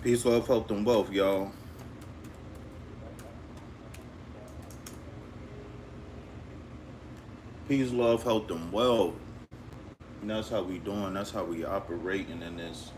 Peace, love, health, and wealth, y'all. Peace, love, health, and wealth. And that's how we doing. That's how we operating in this.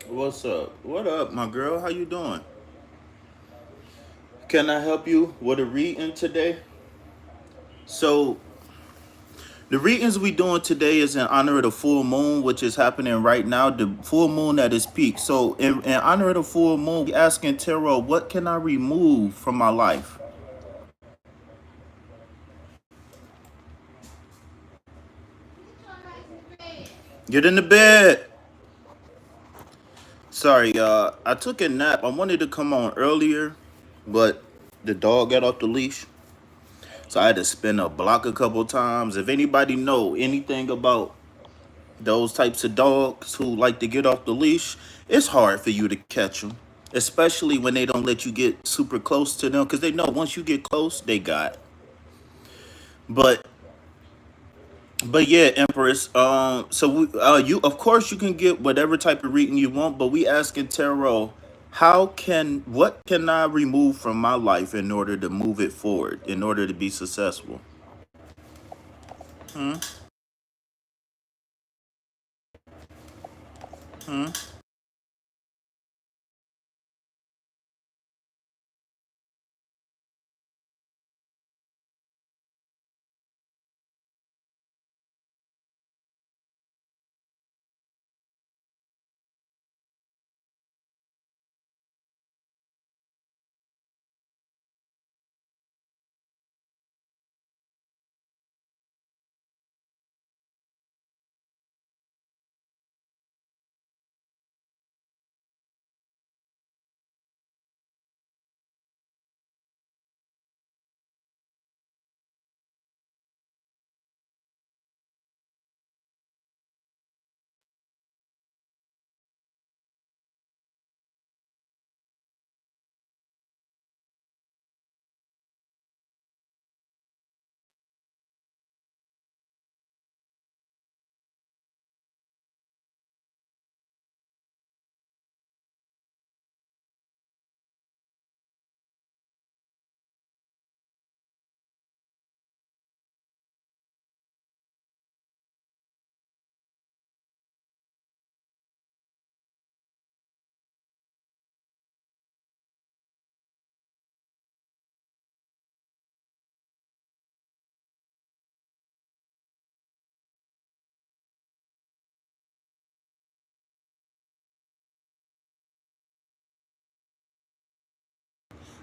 What's up? What up, my girl? How you doing? Can I help you with a reading today? So the readings we doing today is in honor of the full moon, which is happening right now. The full moon at its peak. So in honor of the full moon, we asking tarot, what can I remove from my life? Get in the bed. Sorry, I took a nap. I wanted to come on earlier, but the dog got off the leash, so I had to spin a block a couple times. If anybody know anything about those types of dogs who like to get off the leash, it's hard for you to catch them, especially when they don't let you get super close to them, because they know once you get close, they got. But But yeah, Empress. You of course you can get whatever type of reading you want, but we asking tarot, what can I remove from my life in order to move it forward, in order to be successful? Hmm? Hmm?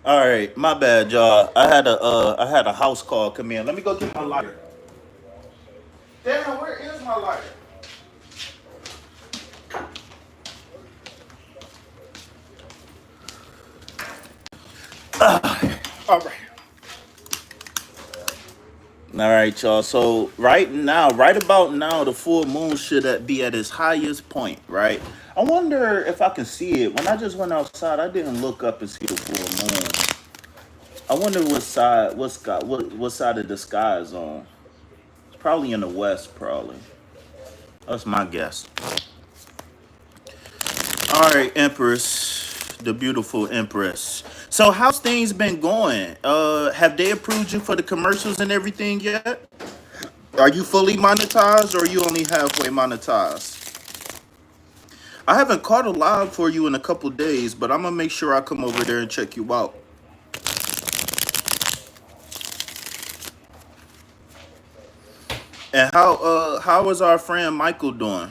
All right, my bad, y'all. I had a house call come in. Let me go get my lighter. Damn, where is my lighter? All right. All right, y'all. So right about now, the full moon should be at its highest point, right? I wonder if I can see it. When I just went outside, I didn't look up and see the full moon. I wonder what side of the sky is on. It's probably in the west, probably. That's my guess. All right, Empress, the beautiful Empress. So how's things been going? Have they approved you for the commercials and everything yet? Are you fully monetized or are you only halfway monetized? I haven't caught a live for you in a couple days, but I'm gonna make sure I come over there and check you out. And how is our friend Michael doing?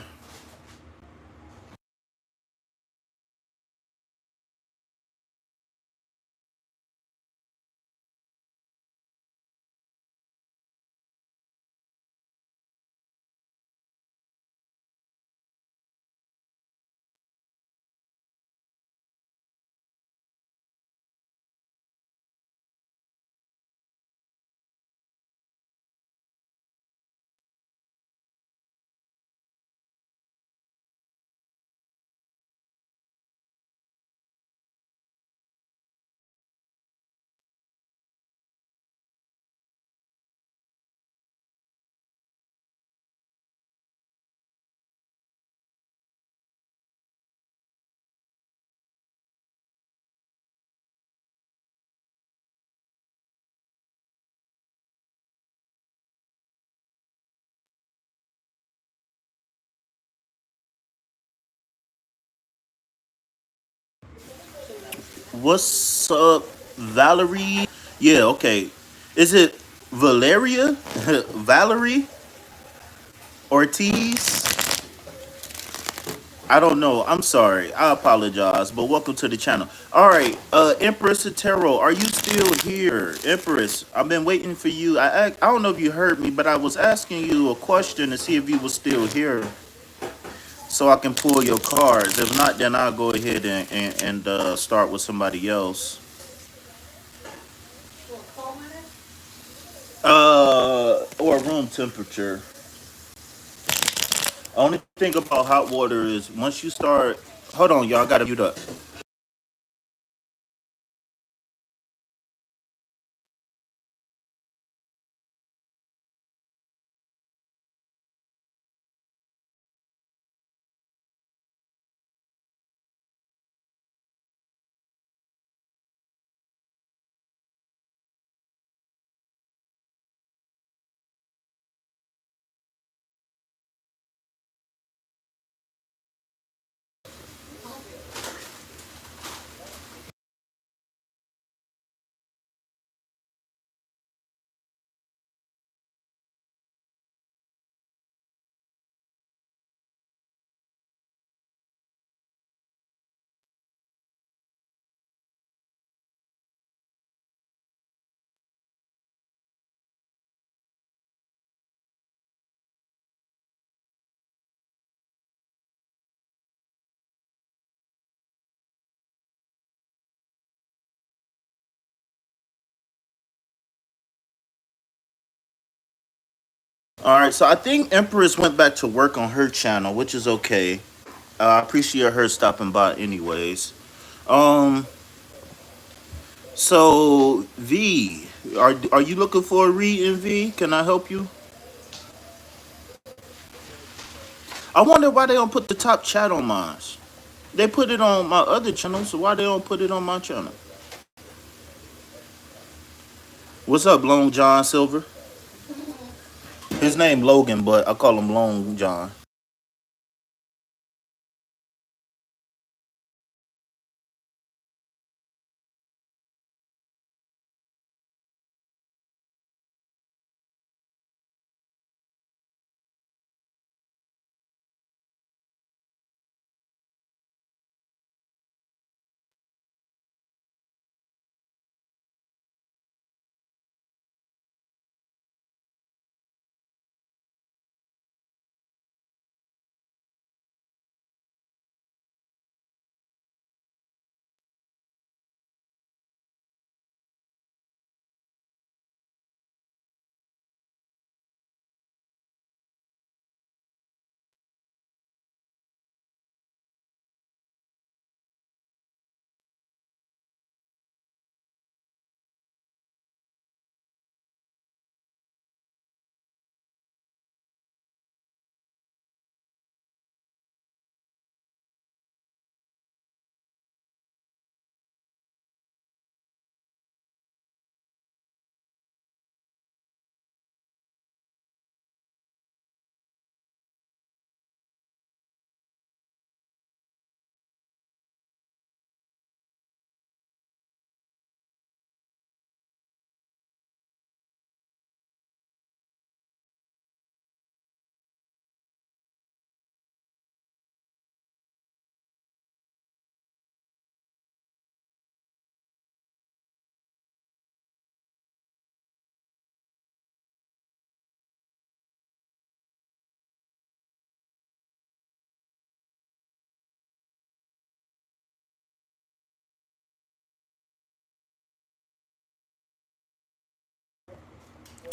What's up, Valerie? Yeah, okay. Is it Valeria? Valerie Ortiz? I don't know. I'm sorry. I apologize, but welcome to the channel. All right, Empress Otero, are you still here? Empress, I've been waiting for you. I don't know if you heard me, but I was asking you a question to see if you were still here so I can pull your cards. If not, then I'll go ahead and start with somebody else. Or room temperature. Only thing about hot water is once you start. Hold on, y'all. I gotta mute up. All right, so I think Empress went back to work on her channel, which is okay. I appreciate her stopping by, anyways. Um, so V, are you looking for a read in V? Can I help you? I wonder why they don't put the top chat on mine. They put it on my other channel, so why they don't put it on my channel? What's up, Long John Silver? His name Logan, but I call him Long John.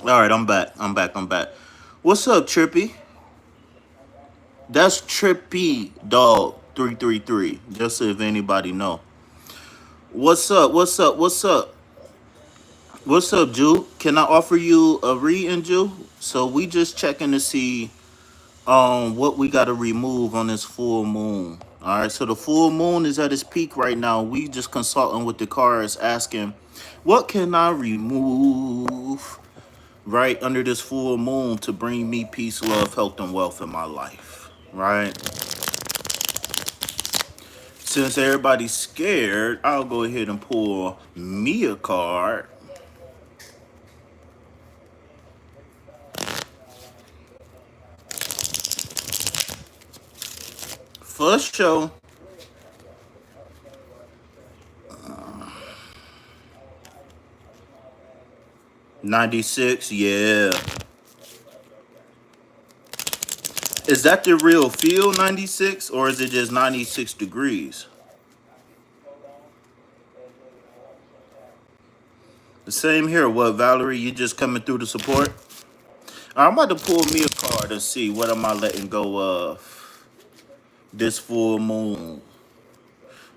All right, I'm back. I'm back. What's up, Trippy? That's Trippy Dog 333. Just so if anybody know. What's up? What's up? What's up? What's up, Jew? Can I offer you a reading, Jew? So we just checking to see what we gotta remove on this full moon. All right, so the full moon is at its peak right now. We just consulting with the cards, asking, what can I remove right under this full moon to bring me peace, love, health, and wealth in my life? Right. Since everybody's scared, I'll go ahead and pull me a card. First show, 96. Yeah. Is that the real feel 96 or is it just 96 degrees? The same here. What, Valerie? You just coming through the support? I'm about to pull me a card to see what am I letting go of this full moon.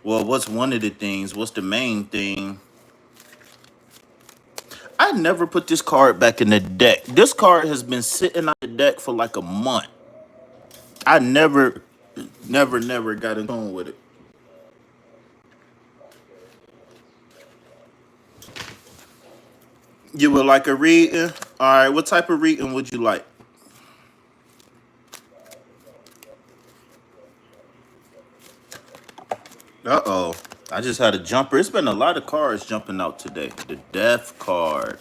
Well, what's one of the things? What's the main thing? I never put this card back in the deck. This card has been sitting on the deck for like a month. I never got in tune with it. You would like a reading? All right, what type of reading would you like? Uh-oh. I just had a jumper. It's been a lot of cards jumping out today. The death card.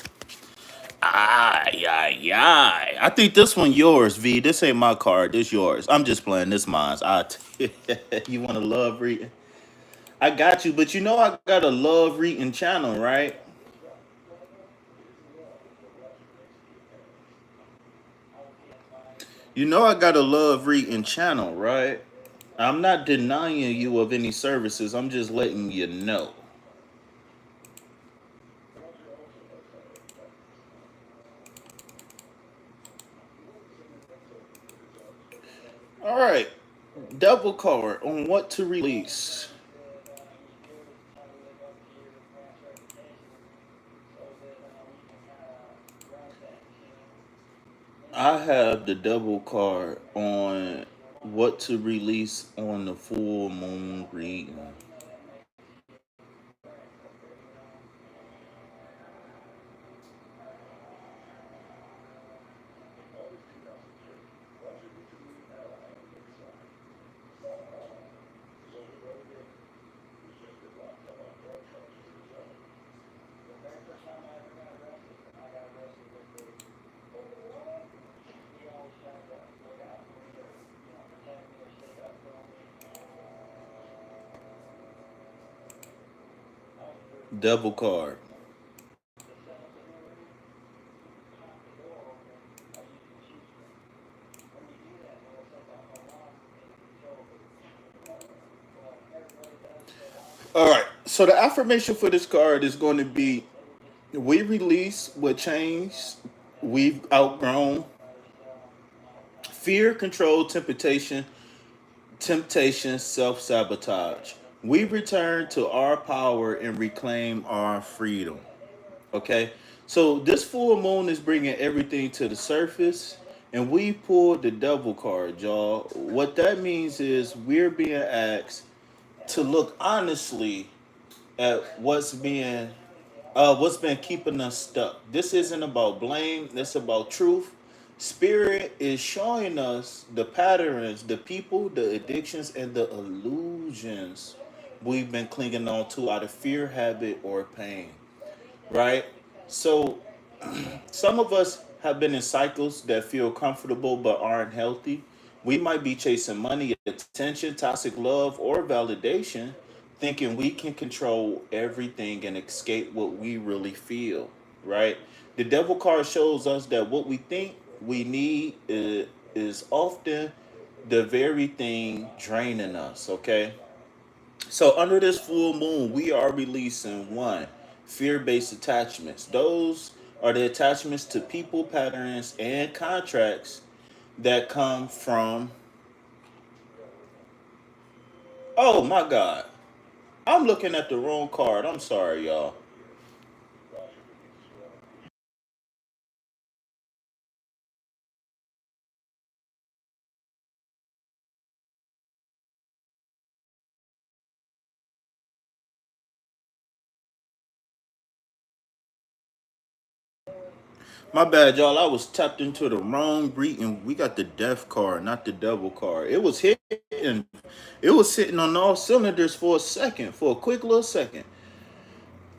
Ay, ay, ay. I think this one yours, V. This ain't my card. This yours. I'm just playing. This mine's. You want a love reading? I got you, but you know I got a love reading channel, right? You know I got a love reading channel, right? I'm not denying you of any services. I'm just letting you know. All right. Double card on what to release. I have the double card on what to release on the full moon reading. Double card. All right. So the affirmation for this card is going to be: we release what changed, we've outgrown, fear, control, temptation, self sabotage. We return to our power and reclaim our freedom. Okay, so this full moon is bringing everything to the surface, and we pulled the devil card, y'all. What that means is we're being asked to look honestly at what's been keeping us stuck. This isn't about blame. This about truth. Spirit is showing us the patterns, the people, the addictions, and the illusions we've been clinging on to out of fear, habit, or pain. Right? So some of us have been in cycles that feel comfortable but aren't healthy. We might be chasing money, attention, toxic love, or validation, thinking we can control everything and escape what we really feel, right? The devil card shows us that what we think we need is often the very thing draining us, okay? So under this full moon, we are releasing one, fear-based attachments. Those are the attachments to people, patterns, and contracts that come from. Oh my God. I'm looking at the wrong card. I'm sorry, y'all. My bad, y'all. I was tapped into the wrong reading. We got the death card, not the devil card. It was hitting. It was sitting on all cylinders for a second, for a quick little second.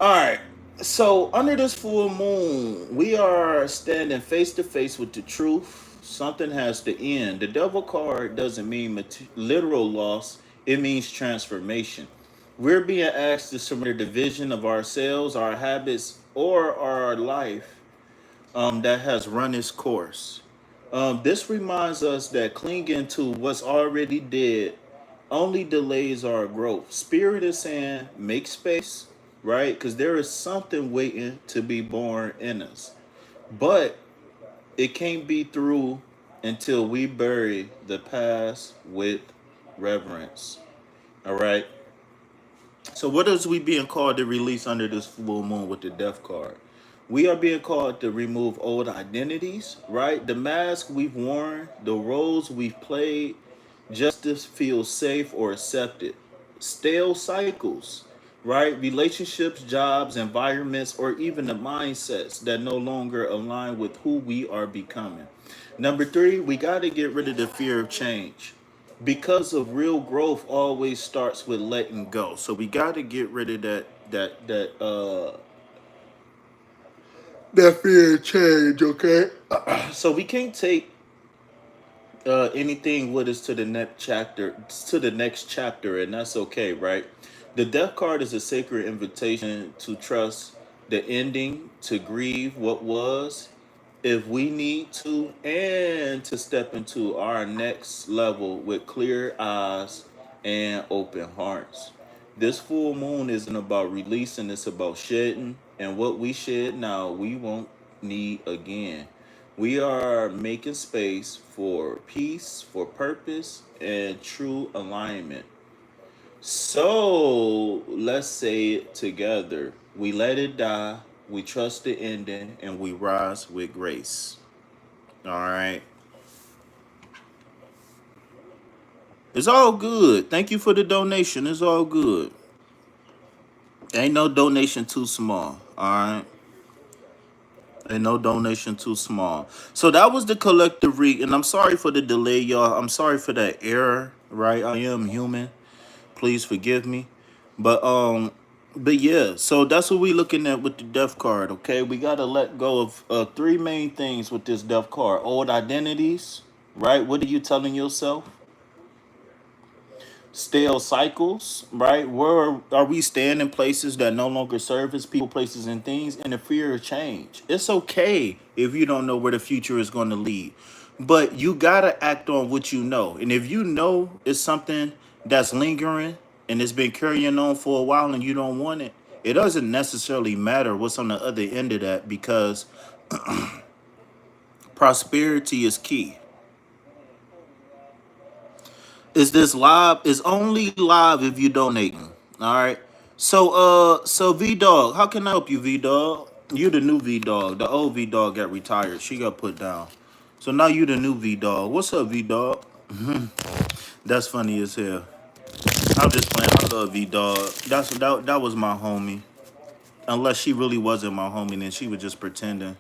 All right. So under this full moon, we are standing face to face with the truth. Something has to end. The devil card doesn't mean literal loss. It means transformation. We're being asked to surrender the vision of ourselves, our habits, or our life that has run its course. This reminds us that clinging to what's already dead only delays our growth. Spirit is saying, make space, right? Because there is something waiting to be born in us. But it can't be through until we bury the past with reverence. All right. So what is we being called to release under this full moon with the death card? We are being called to remove old identities, right? The mask we've worn, the roles we've played, just to feel safe or accepted. Stale cycles, right? Relationships, jobs, environments, or even the mindsets that no longer align with who we are becoming. Number three, we got to get rid of the fear of change because of real growth always starts with letting go. So we got to get rid of that fear of change. Okay. So we can't take anything with us to the next chapter, and that's okay, right? The death card is a sacred invitation to trust the ending, to grieve what was, if we need to, and to step into our next level with clear eyes and open hearts. This full moon isn't about releasing, it's about shedding, and what we shed now, we won't need again. We are making space for peace, for purpose, and true alignment. So let's say it together. We let it die, we trust the ending, and we rise with grace. All right. It's all good. Thank you for the donation. It's all good. Ain't no donation too small. All right. Ain't no donation too small. So that was the collective read. And I'm sorry for the delay, y'all. I'm sorry for that error, right? I am human. Please forgive me. But yeah, so that's what we looking at with the death card, okay? We gotta let go of three main things with this death card. Old identities, right? What are you telling yourself? Stale cycles, right? Where are we staying in places that no longer serve as people, places, and things? And the fear of change. It's okay if you don't know where the future is going to lead, but you gotta act on what you know. And if you know it's something that's lingering and it's been carrying on for a while and you don't want it, it doesn't necessarily matter what's on the other end of that because prosperity is key. Is this live? Is only live if you donating. All right. So V Dog, how can I help you, V Dog? You the new V Dog. The old V Dog got retired. She got put down. So now you the new V Dog. What's up, V Dog? That's funny as hell. I'm just playing. I love V Dog. That was my homie. Unless she really wasn't my homie, then she was just pretending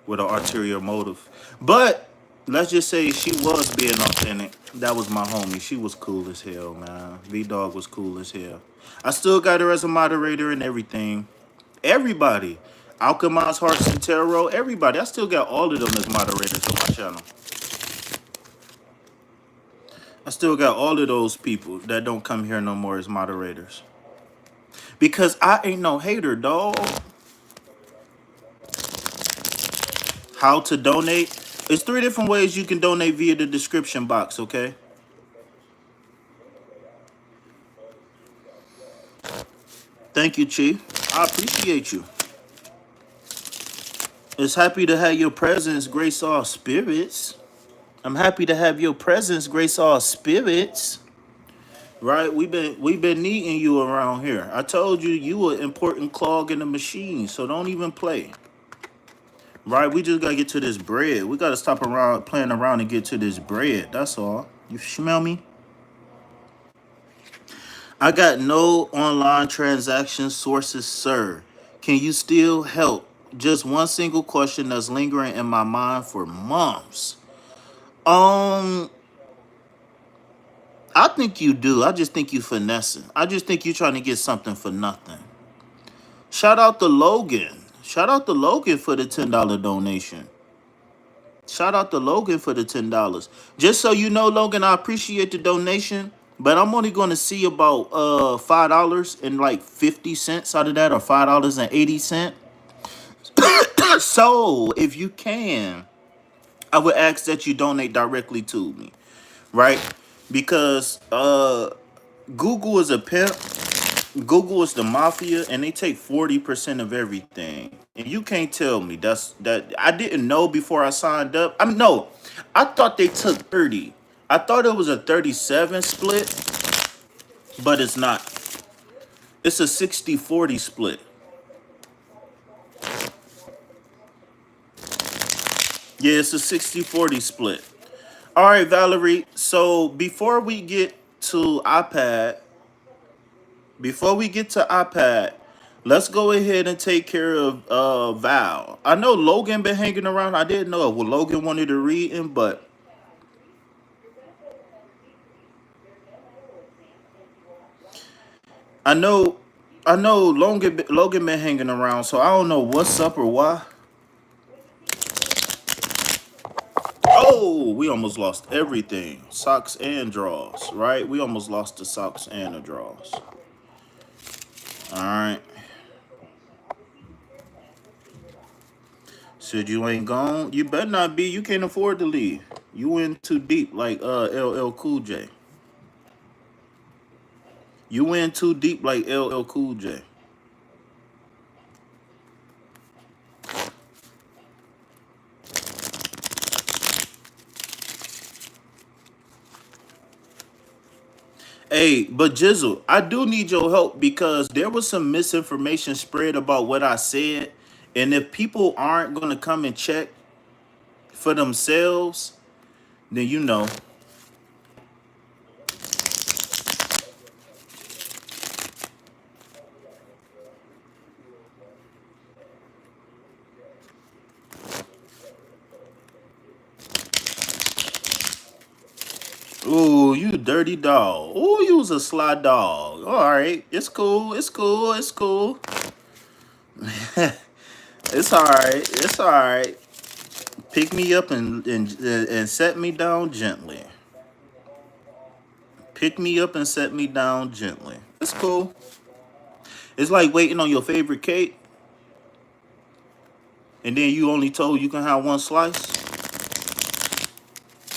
with an ulterior motive. But let's just say she was being authentic. That was my homie. She was cool as hell, man. V Dog was cool as hell. I still got her as a moderator and everything. Everybody. Alchemized Hearts and Tarot, everybody. I still got all of them as moderators on my channel. I still got all of those people that don't come here no more as moderators. Because I ain't no hater, dog. How to donate? It's three different ways you can donate via the description box, okay? Thank you, Chief. I appreciate you. It's happy to have your presence grace all spirits. I'm happy to have your presence grace all spirits. Right? We've been needing you around here. I told you you an important clog in the machine, so don't even play. Right? We just gotta get to this bread. We gotta stop around playing around and get to this bread. That's all. You smell me? I got no online transaction sources, sir. Can you still help? Just one single question that's lingering in my mind for months. Um, I think you do. I just think you finessing. I just think you trying to get something for nothing. Shout out to Logan. Shout out to Logan for the $10 donation. Shout out to Logan for the $10. Just so you know, Logan, I appreciate the donation, but I'm only going to see about $5 and like 50 cents out of that, or $5.80. So if you can, I would ask that you donate directly to me, right? Because Google is a pimp. Google is the mafia, and they take 40% of everything. And you can't tell me that I didn't know before I signed up. No, I thought they took 30. I thought it was a 37 split, but it's not. It's a 60-40 split. Yeah, it's a 60-40 split. All right, Valerie. So before we get to iPad, let's go ahead and take care of Val. I know Logan been hanging around. I didn't know if Logan wanted to read him, but I know Logan been hanging around, so I don't know what's up or why. Oh, we almost lost everything. Socks and drawers, right? We almost lost the socks and the drawers. All right. Said you ain't gone. You better not be. You can't afford to leave. You in too deep, like LL Cool J. You in too deep, like LL Cool J. Hey, but Jizzle, I do need your help because there was some misinformation spread about what I said, and if people aren't gonna come and check for themselves, then you know. Ooh, you dirty dog. Ooh, you was a sly dog. All right, it's cool. It's cool. It's cool. It's all right. It's all right. Pick me up and set me down gently. Pick me up and set me down gently. It's cool. It's like waiting on your favorite cake, and then you only told you can have one slice.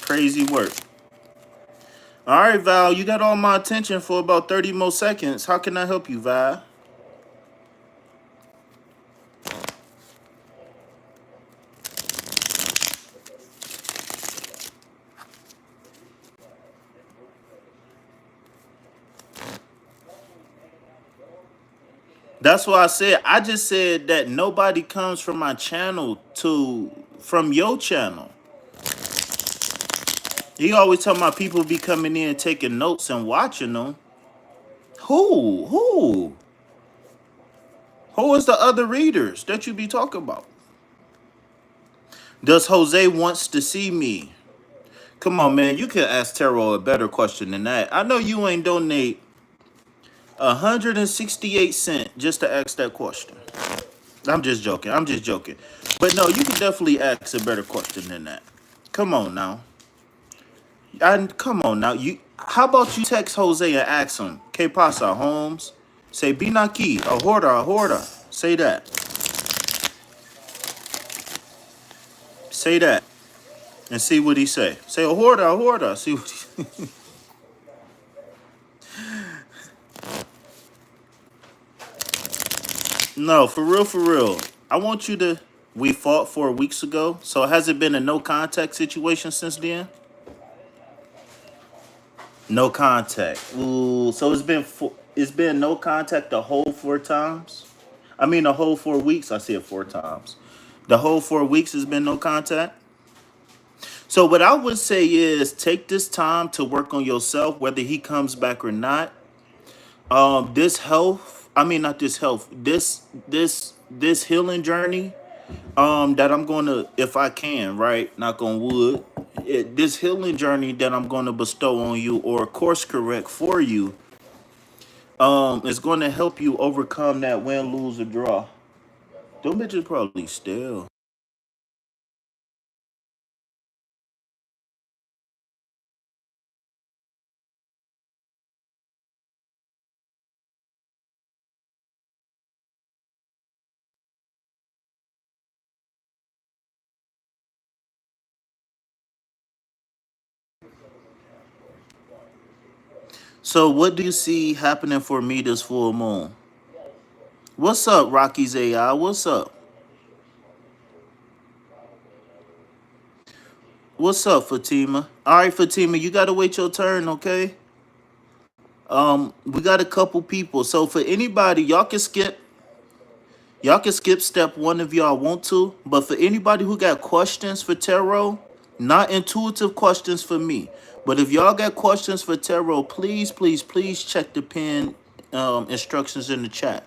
Crazy work. All right, Val, you got all my attention for about 30 more seconds. How can I help you, Val? That's what I said. I just said that nobody comes from my channel from your channel. He always talking about people be coming in taking notes and watching them. Who? Who? Who is the other readers that you be talking about? Does Jose wants to see me? Come on, man. You can ask Taro a better question than that. I know you ain't donate 168 cents just to ask that question. I'm just joking. I'm just joking. But no, you can definitely ask a better question than that. Come on now. Come on now. How about you text Jose and ask him, "Que pasa, Holmes?" Say, "Binaki, ahorda, ahorda." Say that. Say that. And see what he say. Say, "Ahorda, ahorda." See what he... No, for real, for real. I want you to... We fought 4 weeks ago. So has it been a no contact situation since then? No contact. Ooh, so it's been no contact the whole 4 times. I mean the whole 4 weeks. I said 4 times. The whole 4 weeks has been no contact. So what I would say is take this time to work on yourself, whether he comes back or not. This health, I mean not this health, this healing journey, that I'm gonna, if I can, right, knock on wood, this healing journey that I'm gonna bestow on you or course correct for you, is gonna help you overcome that win, lose, or draw. Them bitches probably still. So what do you see happening for me this full moon? What's up, Rocky's AI? What's up? What's up, Fatima? All right, Fatima, you gotta wait your turn, okay? We got a couple people. So for anybody, y'all can skip step one if y'all want to. But for anybody who got questions for tarot, not intuitive questions for me, but if y'all got questions for tarot, please, please, please check the pin instructions in the chat.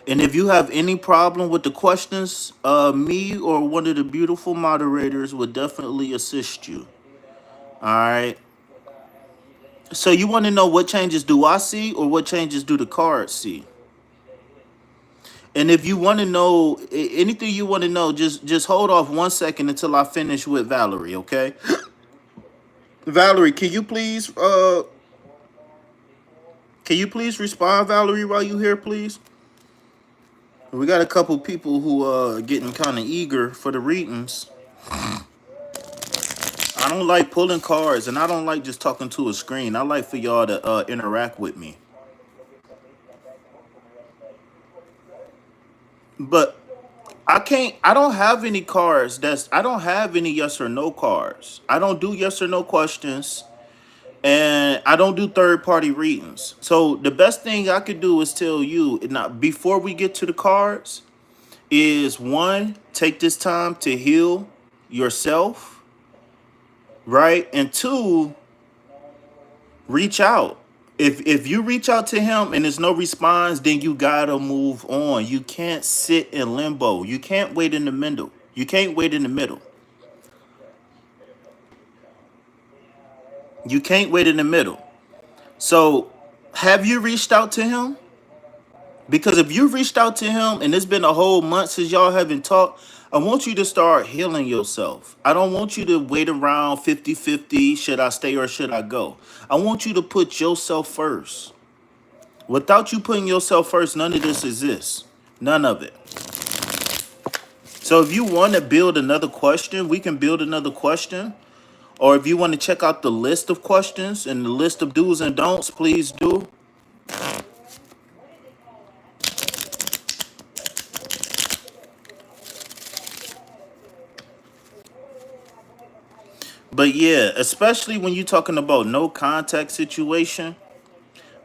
And if you have any problem with the questions, me or one of the beautiful moderators would definitely assist you. All right. So you want to know what changes do I see or what changes do the cards see? And if you want to know anything you want to know, just hold off 1 second until I finish with Valerie, okay? Valerie, can you please respond, Valerie, while you here, please? We got a couple people who getting kind of eager for the readings. I don't like pulling cards, and I don't like just talking to a screen. I like for y'all to interact with me. But I don't have any cards I don't have any yes or no cards. I don't do yes or no questions, and I don't do third party readings. So the best thing I could do is tell you now before we get to the cards is one, take this time to heal yourself, right? And two, reach out. If you reach out to him and there's no response, then you gotta move on. You can't sit in limbo. You can't wait in the middle. You can't wait in the middle. You can't wait in the middle. So have you reached out to him? Because if you reached out to him and it's been a whole month since y'all haven't talked, I want you to start healing yourself. I don't want you to wait around 50-50. Should I stay or should I go? I want you to put yourself first. Without you putting yourself first, none of this exists. None of it. So if you want to build another question, we can build another question. Or if you want to check out the list of questions and the list of do's and don'ts, please do. But yeah, especially when you're talking about no contact situation,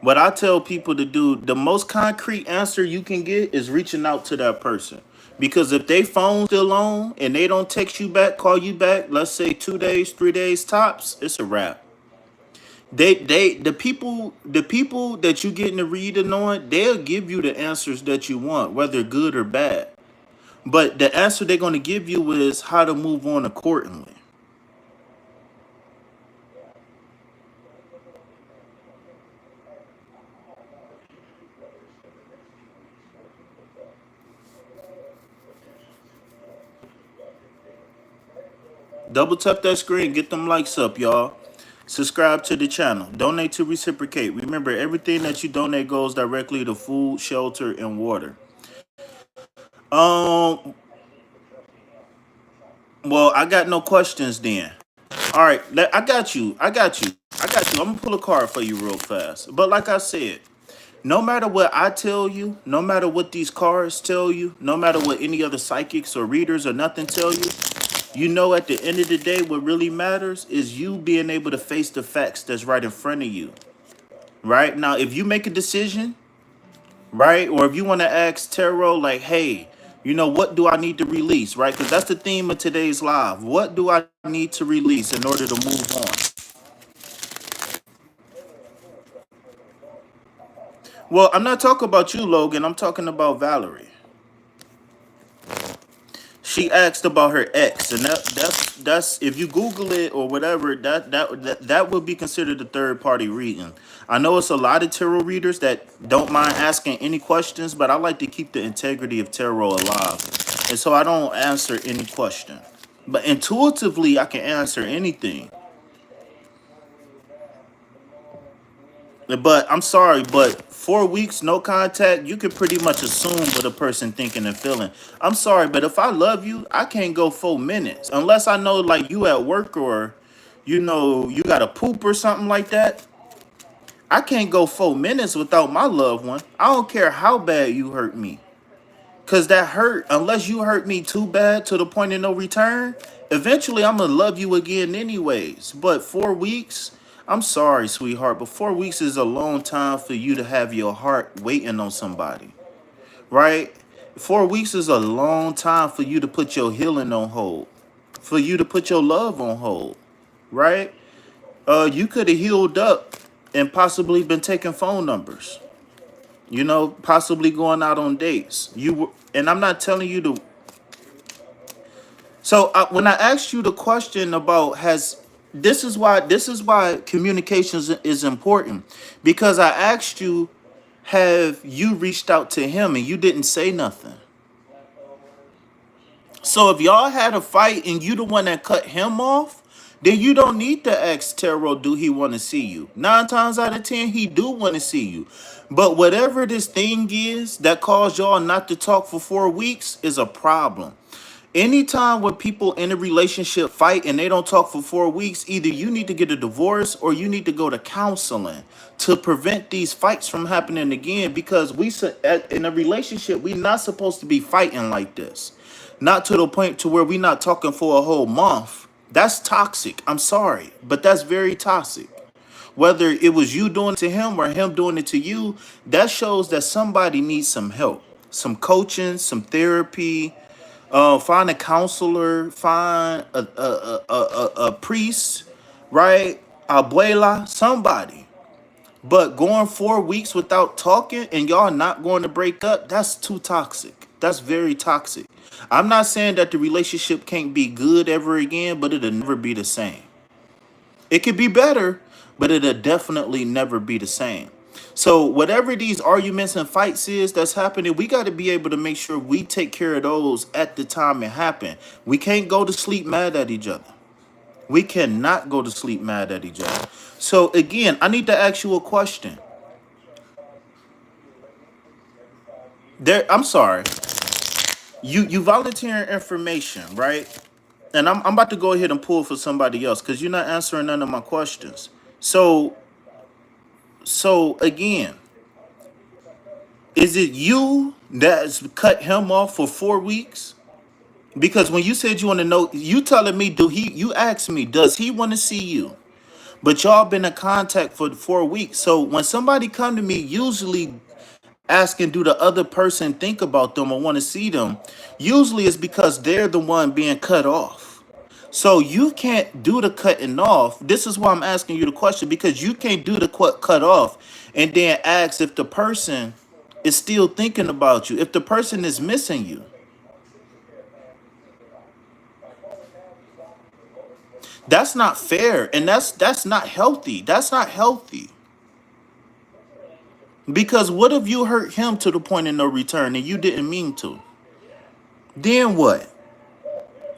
what I tell people to do, the most concrete answer you can get is reaching out to that person. Because if they phone still on and they don't text you back, call you back, let's say 2 days, 3 days tops, it's a wrap. The people that you getting to reading on, they'll give you the answers that you want, whether good or bad. But the answer they're gonna give you is how to move on accordingly. Double tap that screen, get them likes up, y'all. Subscribe to the channel. Donate to reciprocate. Remember, everything that you donate goes directly to food, shelter, and water. Um, well, I got no questions then. All right, I got you. I got you. I got you. I'm gonna pull a card for you real fast. But like I said, No matter what I tell you, no matter what these cards tell you, no matter what any other psychics or readers or nothing tell you, you know at the end of the day, what really matters is you being able to face the facts that's right in front of you. Right? Now, if you make a decision, right? Or if you want to ask tarot, like, hey, you know, what do I need to release, right? Because that's the theme of today's live. What do I need to release in order to move on? Well, I'm not talking about you, Logan. I'm talking about Valerie. She asked about her ex, and that's if you Google it or whatever, that would be considered a third party reading. I know it's a lot of tarot readers that don't mind asking any questions, but I like to keep the integrity of tarot alive, and so I don't answer any question. But intuitively, I can answer anything. But I'm sorry, but 4 weeks, no contact, you can pretty much assume what a person thinking and feeling. I'm sorry, but if I love you, I can't go 4 minutes. Unless I know like you at work or you know you got a poop or something like that. I can't go 4 minutes without my loved one. I don't care how bad you hurt me. Cause that hurt, unless you hurt me too bad to the point of no return, eventually I'm gonna love you again anyways. But 4 weeks, I'm sorry, sweetheart, but 4 weeks is a long time for you to have your heart waiting on somebody, right? 4 weeks is a long time for you to put your healing on hold, for you to put your love on hold, right? You could have healed up and possibly been taking phone numbers, you know, possibly going out on dates. You were, and I'm not telling you to. So when I asked you the question about has this is why communications is important, because I asked you, have you reached out to him and you didn't say nothing. So if y'all had a fight and you the one that cut him off, then you don't need to ask Tarot, do he want to see you? 9 times out of 10, he do want to see you. But whatever this thing is that caused y'all not to talk for 4 weeks is a problem. Anytime when people in a relationship fight and they don't talk for 4 weeks, either you need to get a divorce or you need to go to counseling to prevent these fights from happening again. Because in a relationship, we're not supposed to be fighting like this. Not to the point to where we're not talking for a whole month. That's toxic. I'm sorry, but that's very toxic. Whether it was you doing it to him or him doing it to you, that shows that somebody needs some help, some coaching, some therapy. Find a counselor, find a priest, right? Abuela, somebody. But going 4 weeks without talking and y'all not going to break up, that's too toxic. That's very toxic. I'm not saying that the relationship can't be good ever again, but it'll never be the same. It could be better, but it'll definitely never be the same. So whatever these arguments and fights is that's happening, we got to be able to make sure we take care of those at the time it happened. We can't go to sleep mad at each other. We cannot go to sleep mad at each other. So again, I need to ask you a question. I'm sorry. You volunteering information, right? And I'm about to go ahead and pull for somebody else because you're not answering none of my questions. So again, is it you that's cut him off for 4 weeks? Because when you said you want to know, you telling me, you asked me, does he want to see you? But y'all been in contact for 4 weeks. So when somebody come to me, usually asking, do the other person think about them or want to see them? Usually it's because they're the one being cut off. So you can't do the cutting off. This is why I'm asking you the question, because you can't do the cut off and then ask if the person is still thinking about you, if the person is missing you. That's not fair, and that's not healthy. That's not healthy. Because what if you hurt him to the point of no return and you didn't mean to? Then what?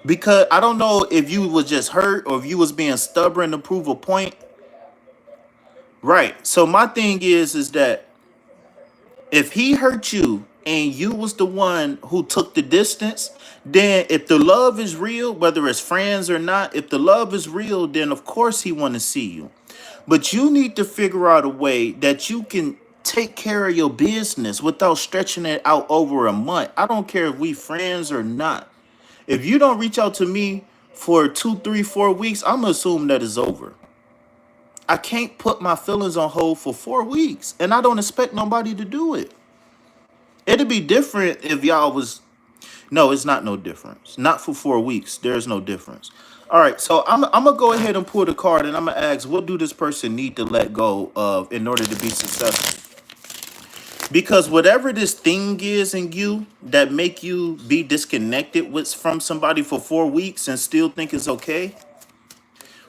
Because I don't know if you was just hurt or if you was being stubborn to prove a point. Right. So my thing is that if he hurt you and you was the one who took the distance, then if the love is real, whether it's friends or not, if the love is real, then of course he want to see you. But you need to figure out a way that you can take care of your business without stretching it out over a month. I don't care if we friends or not. If you don't reach out to me for 2, 3, 4 weeks, I'm gonna assume that it's over. I can't put my feelings on hold for 4 weeks, and I don't expect nobody to do it. It'd be different if y'all was. No, it's not no difference. Not for 4 weeks. There's no difference. All right, so I'm gonna go ahead and pull the card, and I'm gonna ask, what do this person need to let go of in order to be successful? Because whatever this thing is in you that make you be disconnected with from somebody for 4 weeks and still think it's okay,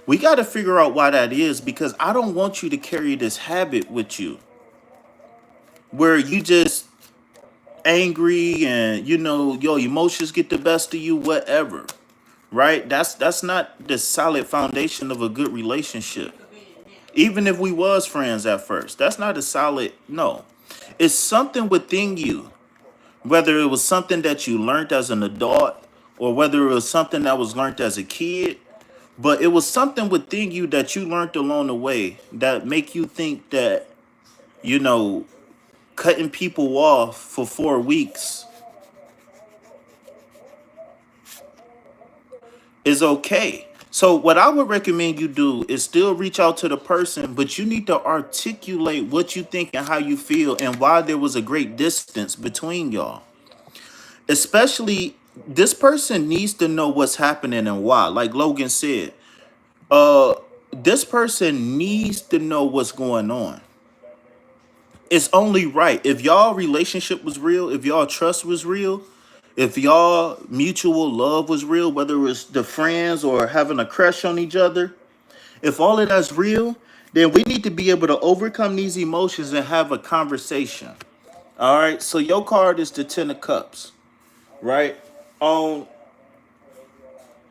we got to figure out why that is. Because I don't want you to carry this habit with you where you just angry and your emotions get the best of you, whatever. Right? That's not the solid foundation of a good relationship. Even if we was friends at first, that's not a solid. No, it's something within you, whether it was something that you learned as an adult or whether it was something that was learned as a kid, but it was something within you that you learned along the way that make you think that, you know cutting people off for 4 weeks is okay. So what I would recommend you do is still reach out to the person, but you need to articulate what you think and how you feel and why there was a great distance between y'all. Especially, this person needs to know what's happening and why. Like Logan said, uh this person needs to know what's going on. It's only right. If y'all relationship was real, if y'all trust was real, if y'all mutual love was real, whether it was the friends or having a crush on each other, if all of that's real, then we need to be able to overcome these emotions and have a conversation. All right. So your card is the Ten of Cups, right? Um,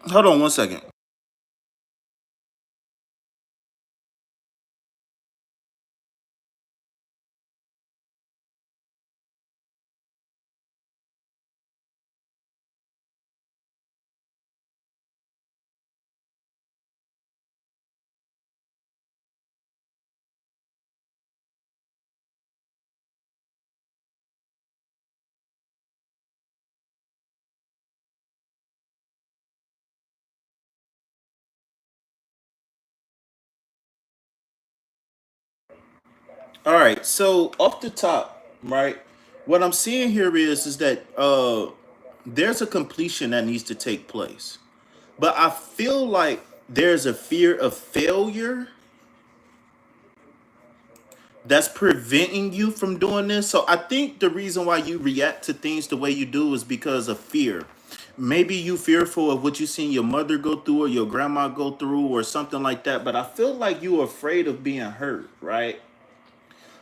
hold on one second. All right. So off the top, right? What I'm seeing here is that there's a completion that needs to take place. But I feel like there's a fear of failure that's preventing you from doing this. So I think the reason why you react to things the way you do is because of fear. Maybe you fearful of what you seen your mother go through or your grandma go through or something like that. But I feel like you're afraid of being hurt, right?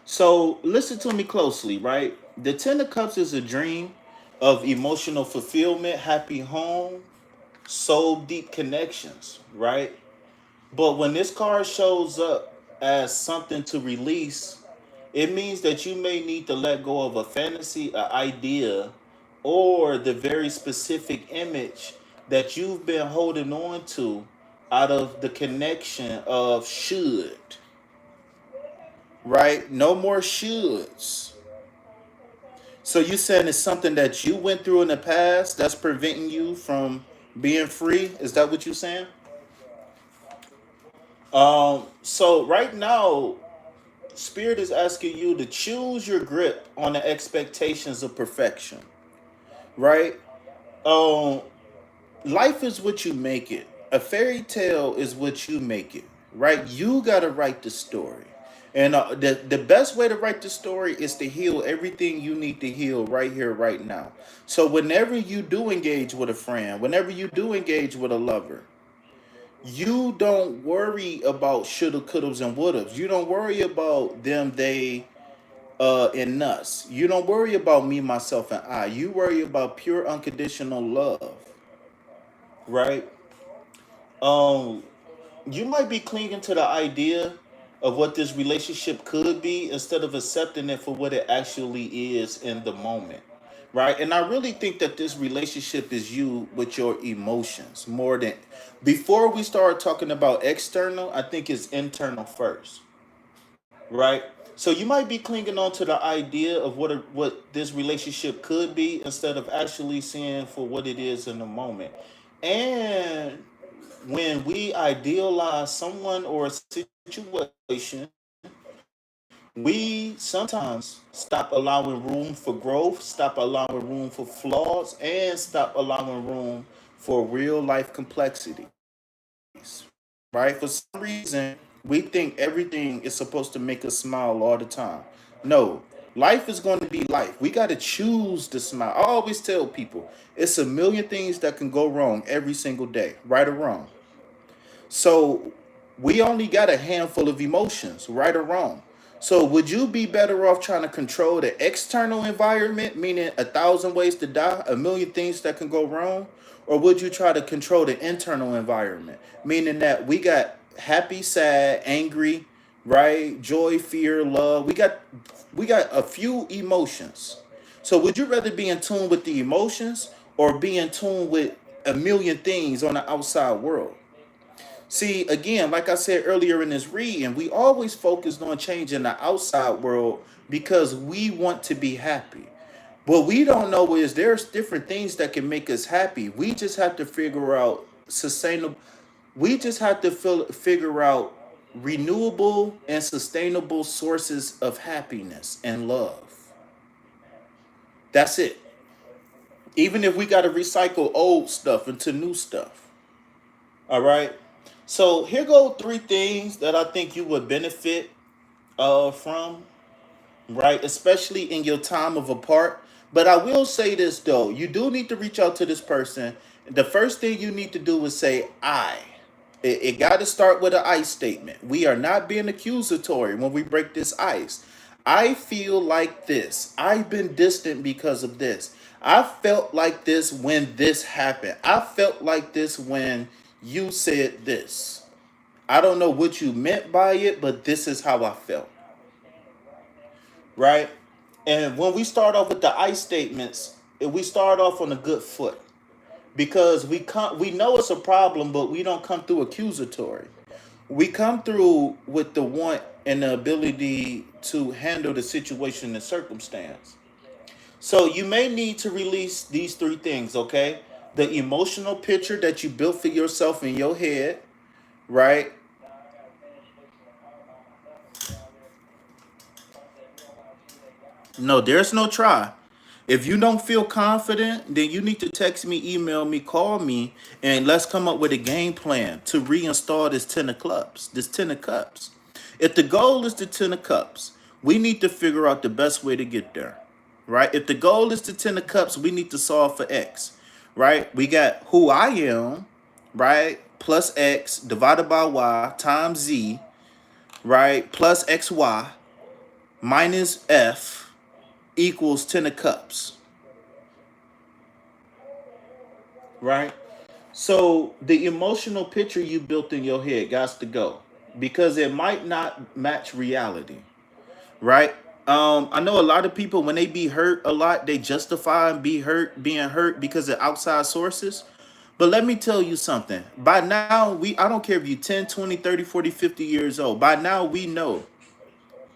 So listen to me closely, right? The Ten of Cups is a dream of emotional fulfillment, happy home, soul deep connections, right? But when this card shows up as something to release, it means that you may need to let go of a fantasy, an idea, or the very specific image that you've been holding on to out of the connection of should, right? No more shoulds. So you saying it's something that you went through in the past that's preventing you from being free? Is that what you're saying? So right now, Spirit is asking you to choose your grip on the expectations of perfection, right? Um, Life is what you make it. A fairy tale is what you make it, right? You gotta write the story, and the best way to write the story is to heal everything you need to heal right here, right now. So whenever you do engage with a friend, whenever you do engage with a lover, you don't worry about shoulda, couldas, and wouldas. You don't worry about them, they, and us. You don't worry about me, myself, and I. You worry about pure unconditional love, right? Um, you might be clinging to the idea of what this relationship could be instead of accepting it for what it actually is in the moment. Right. And I really think that this relationship is you with your emotions more than before we start talking about external. I think it's internal first. Right. So you might be clinging on to the idea of what this relationship could be instead of actually seeing for what it is in the moment. And when we idealize someone or a situation, we sometimes stop allowing room for growth, stop allowing room for flaws, and stop allowing room for real life complexities. Right? For some reason, we think everything is supposed to make us smile all the time. No, life is going to be life. We got to choose to smile. I always tell people it's a million things that can go wrong every single day, right or wrong. So we only got a handful of emotions, right or wrong. So would you be better off trying to control the external environment, meaning a thousand ways to die, a million things that can go wrong? Or would you try to control the internal environment, meaning that we got happy, sad, angry, right? Joy, fear, love. We got a few emotions. So would you rather be in tune with the emotions or be in tune with a million things on the outside world? See, again, like I said earlier in this reading, we always focused on changing the outside world because we want to be happy. What we don't know is there's different things that can make us happy. We just have to figure out sustainable. We just have to figure out renewable and sustainable sources of happiness and love. That's it. Even if we got to recycle old stuff into new stuff. All right. So here go three things that I think you would benefit from, right? Especially in your time of apart. But I will say this though, you do need to reach out to this person. The first thing you need to do is say I. It got to start with an I statement. We are not being accusatory when we break this ice. I feel like this. I've been distant because of this. I felt like this when this happened. I felt like this when you said this. I don't know what you meant by it, but this is how I felt, right? And when we start off with the I statements, we start off on a good foot because we know it's a problem, but we don't come through accusatory. We come through with the want and the ability to handle the situation and circumstance. So you may need to release these three things, okay? The emotional picture that you built for yourself in your head, right? No, there's no try. If you don't feel confident, then you need to text me, email me, call me, and let's come up with a game plan to reinstall this 10 of clubs, this 10 of cups. If the goal is the 10 of cups, we need to figure out the best way to get there, right? If the goal is the 10 of cups, we need to solve for X, right? We got who I am, right? Plus X divided by Y times Z, right? Plus XY minus F equals 10 of cups, right? So the emotional picture you built in your head got to go because it might not match reality, right? I know a lot of people when they be hurt a lot, they justify being hurt because of outside sources. But let me tell you something. By now, I don't care if you're 10, 20, 30, 40, 50 years old. By now we know,